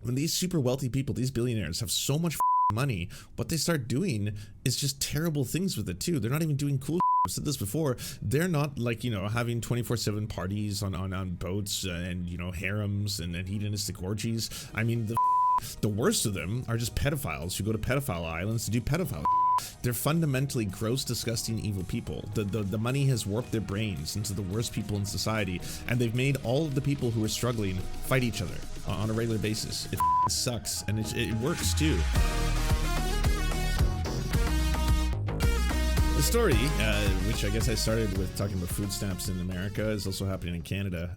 when these super wealthy people, these billionaires, have so much money, what they start doing is just terrible things with it too. They're not even doing cool. I've said this before. They're not like, you know, having 24/7 parties on boats and, you know, harems and hedonistic orgies. I mean, the worst of them are just pedophiles who go to pedophile islands to do pedophile. They're fundamentally gross, disgusting, evil people. The money has warped their brains into the worst people in society, and they've made all of the people who are struggling fight each other on a regular basis. It sucks, and it works too. The story, which I guess I started with talking about food stamps in America, is also happening in Canada.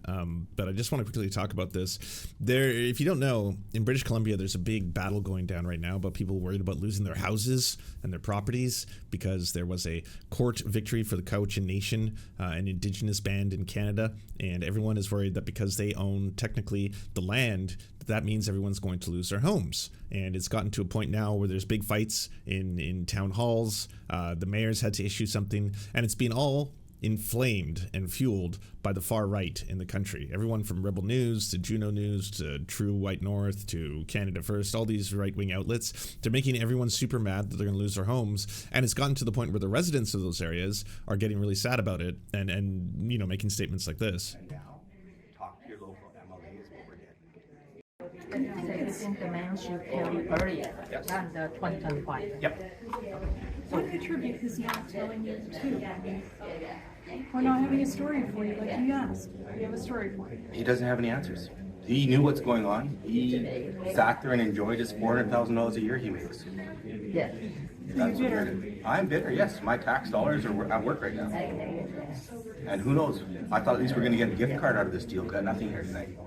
But I just want to quickly talk about this. If you don't know, in British Columbia, there's a big battle going down right now about people worried about losing their houses and their properties because there was a court victory for the Cowichan Nation, an indigenous band in Canada. And everyone is worried that because they own technically the land, that means everyone's going to lose their homes. And it's gotten to a point now where there's big fights in town halls. The mayors had to issue something, and it's been all inflamed and fueled by the far right in the country. Everyone from Rebel News to Juno News to True White North to Canada First, all these right-wing outlets, they're making everyone super mad that they're going to lose their homes. And it's gotten to the point where the residents of those areas are getting really sad about it and you know, making statements like this. I think the man should carry earlier than the 2025. Yep. What attribute is not telling you to? We're not having a story for you like you asked. We have a story for you. He doesn't have any answers. He knew what's going on. He sat there and enjoyed his $400,000 a year he makes. Yeah. That's bitter. I'm bitter, yes. My tax dollars are at work right now. And who knows? I thought at least we were going to get a gift card out of this deal. Got nothing here tonight.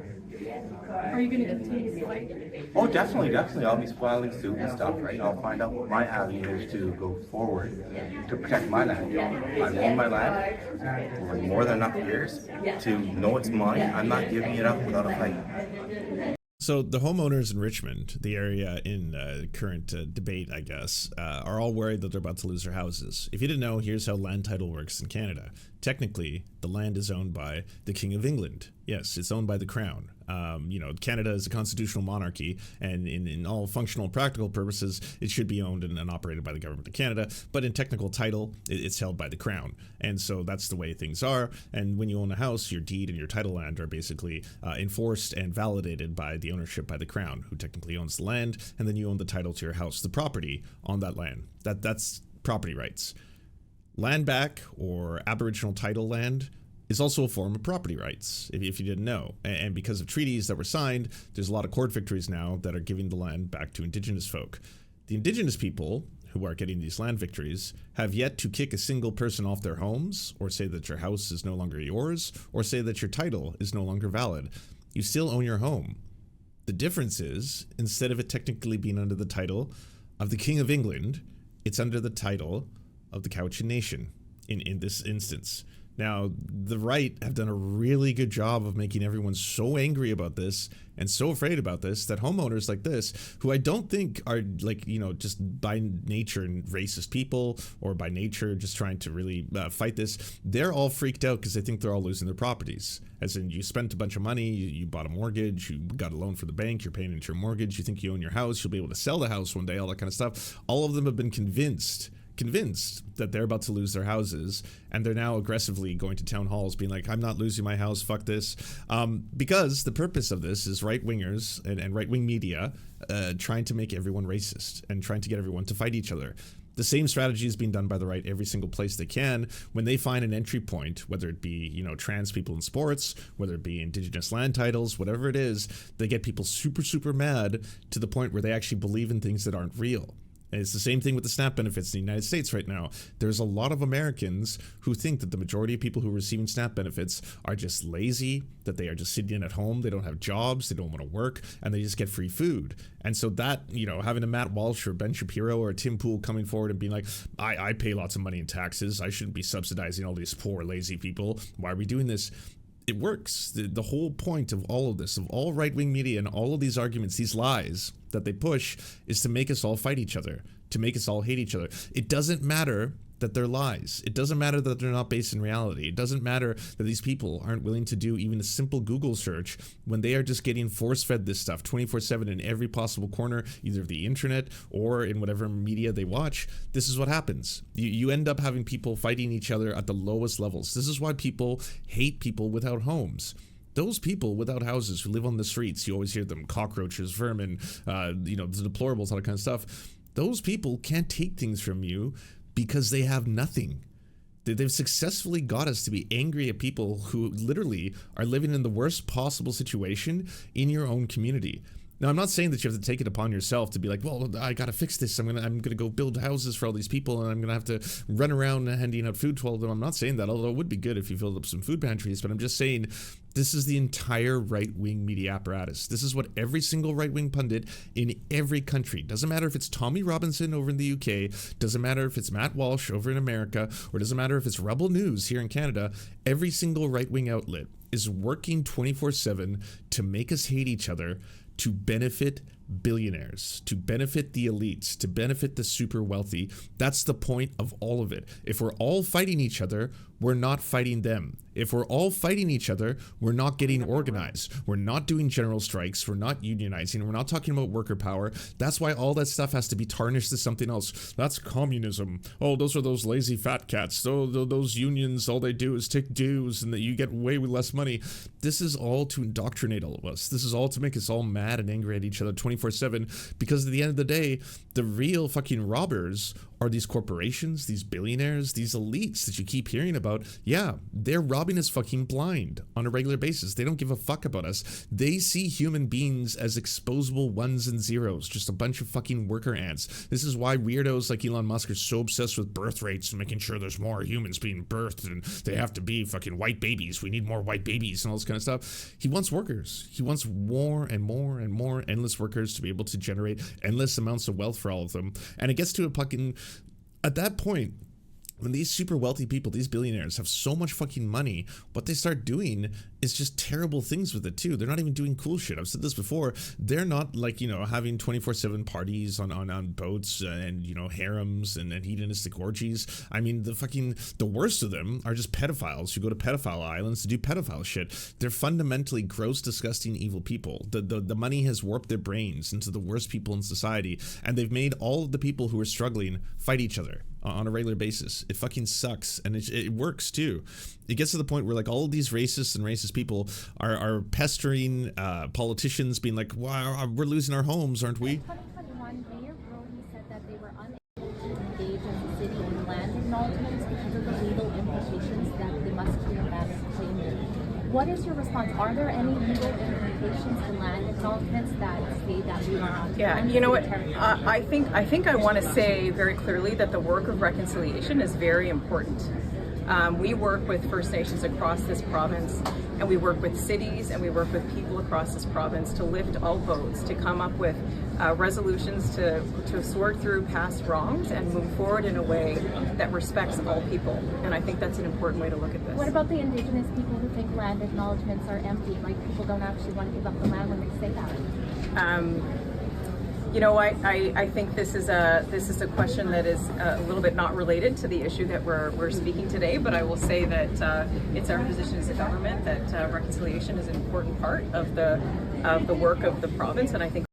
Are you going to continue to fight? Oh, definitely. I'll be filing suit and stuff, right? I'll find out what my avenue is to go forward to protect my land. I've owned my land for more than enough years to know it's mine. I'm not giving it up without a fight. So the homeowners in Richmond, the area in current debate, I guess, are all worried that they're about to lose their houses. If you didn't know, here's how land title works in Canada. Technically, the land is owned by the King of England. Yes, it's owned by the Crown. You know, Canada is a constitutional monarchy, and in all functional and practical purposes, it should be owned and operated by the government of Canada. But in technical title, it's held by the Crown. And so that's the way things are. And when you own a house, your deed and your title land are basically enforced and validated by the ownership by the Crown, who technically owns the land, and then you own the title to your house, the property on that land. That's property rights. Land back or Aboriginal title land is also a form of property rights, if you didn't know. And because of treaties that were signed, there's a lot of court victories now that are giving the land back to Indigenous folk. The Indigenous people who are getting these land victories have yet to kick a single person off their homes, or say that your house is no longer yours, or say that your title is no longer valid. You still own your home. The difference is, instead of it technically being under the title of the King of England, it's under the title of the Cowichan Nation in this instance. Now, the right have done a really good job of making everyone so angry about this and so afraid about this that homeowners like this, who I don't think are like, you know, just by nature racist people or by nature just trying to really fight this, they're all freaked out because they think they're all losing their properties. As in, you spent a bunch of money, you bought a mortgage, you got a loan for the bank, you're paying into your mortgage, you think you own your house, you'll be able to sell the house one day, all that kind of stuff. All of them have been convinced that they're about to lose their houses, and they're now aggressively going to town halls being like, I'm not losing my house, fuck this. Because the purpose of this is right-wingers and right-wing media trying to make everyone racist and trying to get everyone to fight each other. The same strategy is being done by the right every single place they can. When they find an entry point, whether it be, you know, trans people in sports, whether it be Indigenous land titles, whatever it is, they get people super, super mad to the point where they actually believe in things that aren't real. And it's the same thing with the SNAP benefits in the United States right now. There's a lot of Americans who think that the majority of people who are receiving SNAP benefits are just lazy, that they are just sitting at home, they don't have jobs, they don't want to work, and they just get free food. And so that, you know, having a Matt Walsh or Ben Shapiro or a Tim Pool coming forward and being like, I pay lots of money in taxes, I shouldn't be subsidizing all these poor, lazy people, why are we doing this? It works. The whole point of all of this, of all right-wing media and all of these arguments, these lies that they push is to make us all fight each other, to make us all hate each other. It doesn't matter that they're lies. It doesn't matter that they're not based in reality. It doesn't matter that these people aren't willing to do even a simple Google search when they are just getting force-fed this stuff 24/7 in every possible corner, either of the internet or in whatever media they watch. This is what happens. You end up having people fighting each other at the lowest levels. This is why people hate people without homes. Those people without houses who live on the streets, you always hear them, cockroaches, vermin, the deplorables, all that kind of stuff. Those people can't take things from you because they have nothing. They've successfully got us to be angry at people who literally are living in the worst possible situation in your own community. Now, I'm not saying that you have to take it upon yourself to be like, well, I gotta fix this. I'm gonna go build houses for all these people, and I'm gonna have to run around handing out food to all of them. I'm not saying that, although it would be good if you filled up some food pantries. But I'm just saying, this is the entire right-wing media apparatus. This is what every single right-wing pundit in every country, doesn't matter if it's Tommy Robinson over in the UK, doesn't matter if it's Matt Walsh over in America, or doesn't matter if it's Rebel News here in Canada, every single right-wing outlet is working 24/7 to make us hate each other, to benefit billionaires, to benefit the elites, to benefit the super wealthy. That's the point of all of it. If we're all fighting each other, we're not fighting them. If we're all fighting each other, we're not getting organized. We're not doing general strikes. We're not unionizing. We're not talking about worker power. That's why all that stuff has to be tarnished to something else. That's communism. Oh, those are those lazy fat cats. Those unions, all they do is take dues and that you get way less money. This is all to indoctrinate all of us. This is all to make us all mad and angry at each other 24/7, because at the end of the day, the real fucking robbers are these corporations, these billionaires, these elites that you keep hearing about. Yeah, they're robbing us fucking blind on a regular basis. They don't give a fuck about us. They see human beings as exposable ones and zeros, just a bunch of fucking worker ants. This is why weirdos like Elon Musk are so obsessed with birth rates and making sure there's more humans being birthed and they have to be fucking white babies. We need more white babies and all this kind of stuff. He wants workers. He wants more and more and more endless workers to be able to generate endless amounts of wealth for all of them. And it gets to a fucking... At that point, when these super wealthy people, these billionaires have so much fucking money, what they start doing is just terrible things with it too. They're not even doing cool shit. I've said this before. They're not like, having 24/7 parties on boats and, harems and hedonistic orgies. I mean, the worst of them are just pedophiles who go to pedophile islands to do pedophile shit. They're fundamentally gross, disgusting, evil people. The money has warped their brains into the worst people in society, and they've made all of the people who are struggling fight each other on a regular basis. It fucking sucks, and it works too. It gets to the point where like all of these racists and racist people are pestering politicians, being like, "Wow, we're losing our homes, aren't we?" In 2021, Mayor Brody said that they were unable to engage as a city in land acknowledgements because of the legal implications that the Musqueam ban is claiming. What is your response? Are there any legal implications to land acknowledgements that say that we are? Yeah, you know what? I think I want to say very clearly that the work of reconciliation is very important. We work with First Nations across this province, and we work with cities, and we work with people across this province to lift all boats, to come up with resolutions to sort through past wrongs and move forward in a way that respects all people. And I think that's an important way to look at this. What about the Indigenous people who think land acknowledgements are empty, like people don't actually want to give up the land when they say that? I think this is a question that is a little bit not related to the issue that we're speaking today, but I will say that it's our position as a government that reconciliation is an important part of the work of the province, and I think.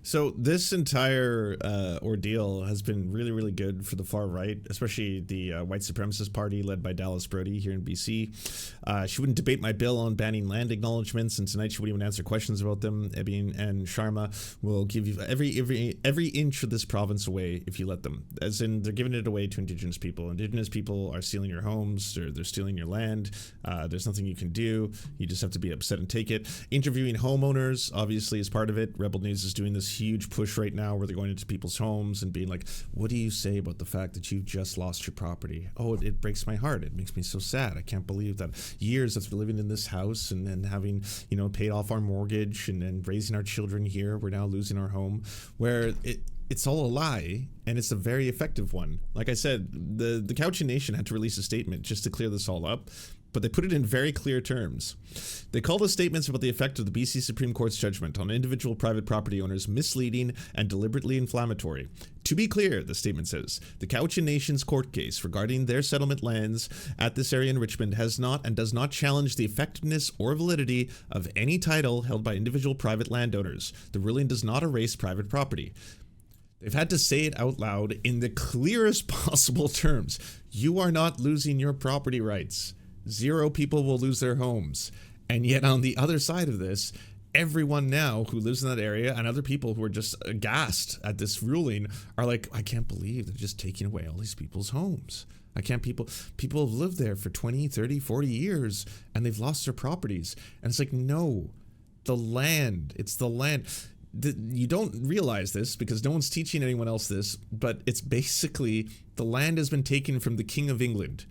So this entire ordeal has been really, really good for the far right, especially the white supremacist party led by Dallas Brody here in BC. She wouldn't debate my bill on banning land acknowledgements, and tonight she wouldn't even answer questions about them. Ebin and Sharma will give you every inch of this province away if you let them. As in, they're giving it away to Indigenous people. Indigenous people are stealing your homes, or they're stealing your land. There's nothing you can do. You just have to be upset and take it. Interviewing homeowners, obviously, is part of it. Rebel News is doing this huge push right now where they're going into people's homes and being like, what do you say about the fact that you've just lost your property? Oh, it breaks my heart. It makes me so sad. I can't believe that years after living in this house and having, paid off our mortgage and raising our children here, we're now losing our home, where it's all a lie, and it's a very effective one. Like I said, the Cowichan Nation had to release a statement just to clear this all up. but they put it in very clear terms. They call the statements about the effect of the BC Supreme Court's judgment on individual private property owners misleading and deliberately inflammatory. To be clear, the statement says, the Cowichan Nation's court case regarding their settlement lands at this area in Richmond has not and does not challenge the effectiveness or validity of any title held by individual private landowners. The ruling does not erase private property. They've had to say it out loud in the clearest possible terms. You are not losing your property rights. 0 people will lose their homes. And yet on the other side of this, everyone now who lives in that area and other people who are just aghast at this ruling are like, I can't believe they're just taking away all these people's homes. I can't, people have lived there for 20, 30, 40 years and they've lost their properties. And it's like, no, it's the land. You don't realize this because no one's teaching anyone else this, but it's basically the land has been taken from the King of England.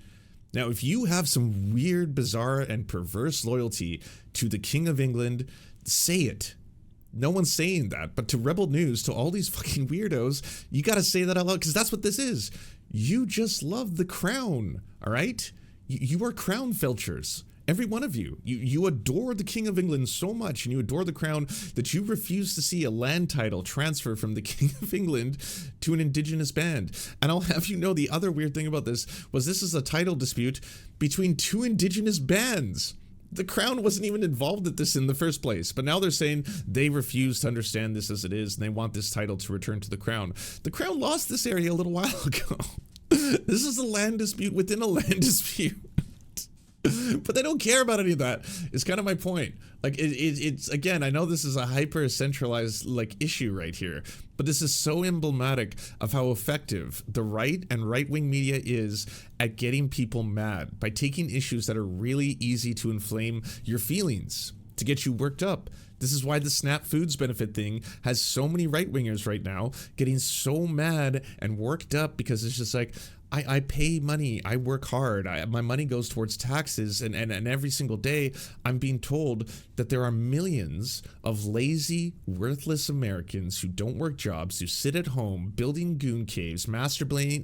Now, if you have some weird, bizarre, and perverse loyalty to the King of England, say it. No one's saying that, but to Rebel News, to all these fucking weirdos, you gotta say that out loud, because that's what this is. You just love the crown, all right? You are crown felchers. Every one of you. You adore the King of England so much, and you adore the crown, that you refuse to see a land title transfer from the King of England to an Indigenous band. And I'll have you know, the other weird thing about this is a title dispute between 2 Indigenous bands. The crown wasn't even involved at this in the first place, but now they're saying they refuse to understand this as it is, and they want this title to return to the crown. The crown lost this area a little while ago. This is a land dispute within a land dispute. But they don't care about any of that. It's kind of my point. Like, it's again, I know this is a hyper centralized like issue right here, but this is so emblematic of how effective the right and right-wing media is at getting people mad by taking issues that are really easy to inflame your feelings, to get you worked up. This is why the SNAP Foods benefit thing has so many right-wingers right now getting so mad and worked up, because it's just like, I pay money, I work hard, my money goes towards taxes, and every single day I'm being told that there are millions of lazy, worthless Americans who don't work jobs, who sit at home building goon caves, masturbating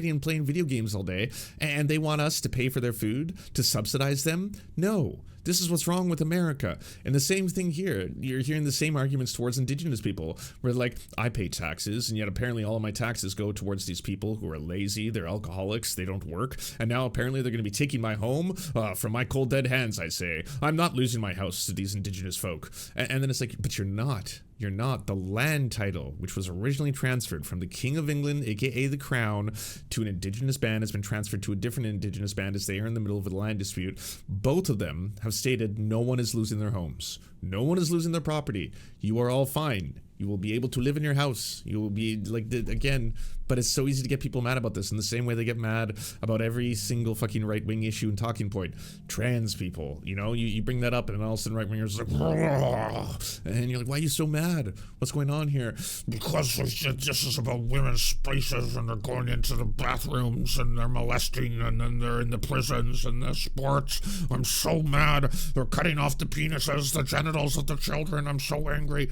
and playing video games all day, and they want us to pay for their food, to subsidize them? No. This is what's wrong with America. And the same thing here. You're hearing the same arguments towards Indigenous people, where like, I pay taxes, and yet apparently all of my taxes go towards these people who are lazy, they're alcoholics, they don't work, and now apparently they're going to be taking my home from my cold dead hands, I say. I'm not losing my house to these Indigenous folk. And then it's like, but you're not. You're not. The land title, which was originally transferred from the King of England, aka the Crown, to an Indigenous band, has been transferred to a different Indigenous band as they are in the middle of a land dispute. Both of them have stated no one is losing their homes. No one is losing their property. You are all fine. You will be able to live in your house. You will be like, again, but it's so easy to get people mad about this in the same way they get mad about every single fucking right-wing issue and talking point. Trans people, you know, you bring that up and all of a sudden right-wingers are like, and you're like, why are you so mad? What's going on here? Because this is about women's spaces, and they're going into the bathrooms, and they're molesting, and then they're in the prisons and the sports. I'm so mad. They're cutting off the penises, the genitals of the children. I'm so angry.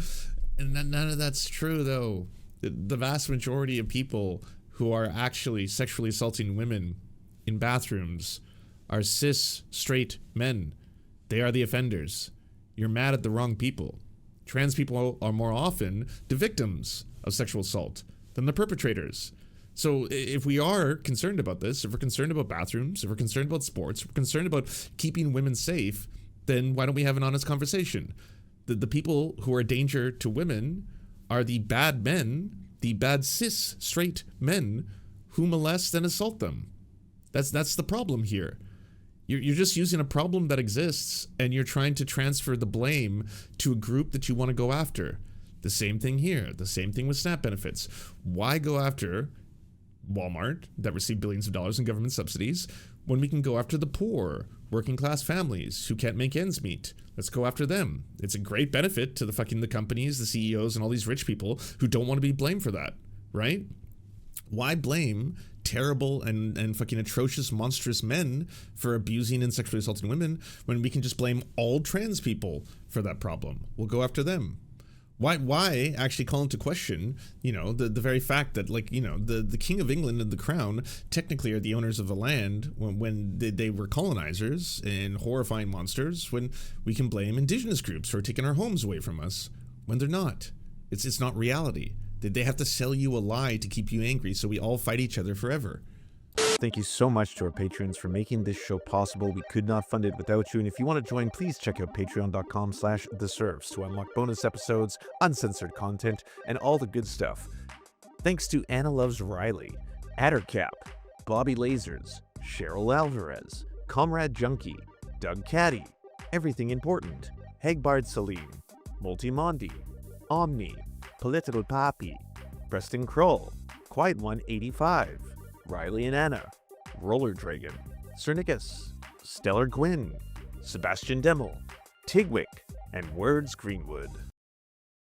And none of that's true, though. The vast majority of people who are actually sexually assaulting women in bathrooms are cis, straight men. They are the offenders. You're mad at the wrong people. Trans people are more often the victims of sexual assault than the perpetrators. So if we are concerned about this, if we're concerned about bathrooms, if we're concerned about sports, if we're concerned about keeping women safe, then why don't we have an honest conversation? The people who are a danger to women are the bad men, the bad cis straight men who molest and assault them. That's the problem here. You're just using a problem that exists, and you're trying to transfer the blame to a group that you want to go after. The same thing here. The same thing with SNAP benefits. Why go after Walmart that receive billions of dollars in government subsidies when we can go after the poor, working class families who can't make ends meet? Let's go after them. It's a great benefit to the companies, the CEOs, and all these rich people who don't want to be blamed for that, right? Why blame terrible and fucking atrocious, monstrous men for abusing and sexually assaulting women when we can just blame all trans people for that problem? We'll go after them. Why actually call into question, the very fact that, the King of England and the Crown technically are the owners of the land when they were colonizers and horrifying monsters, when we can blame indigenous groups for taking our homes away from us when they're not. It's not reality. They have to sell you a lie to keep you angry so we all fight each other forever. Thank you so much to our patrons for making this show possible. We could not fund it without you. And if you want to join, please check out patreon.com/theserfs to unlock bonus episodes, uncensored content, and all the good stuff. Thanks to Anna Loves Riley, Addercap, Bobby Lasers, Cheryl Alvarez, Comrade Junkie, Doug Caddy, Everything Important, Hegbard Salim, Multimondi, Omni, Political Papi, Preston Kroll, Quiet One 85, Riley and Anna, Roller Dragon, Cernicus, Stellar Gwyn, Sebastian Demmel, Tigwick, and Words Greenwood.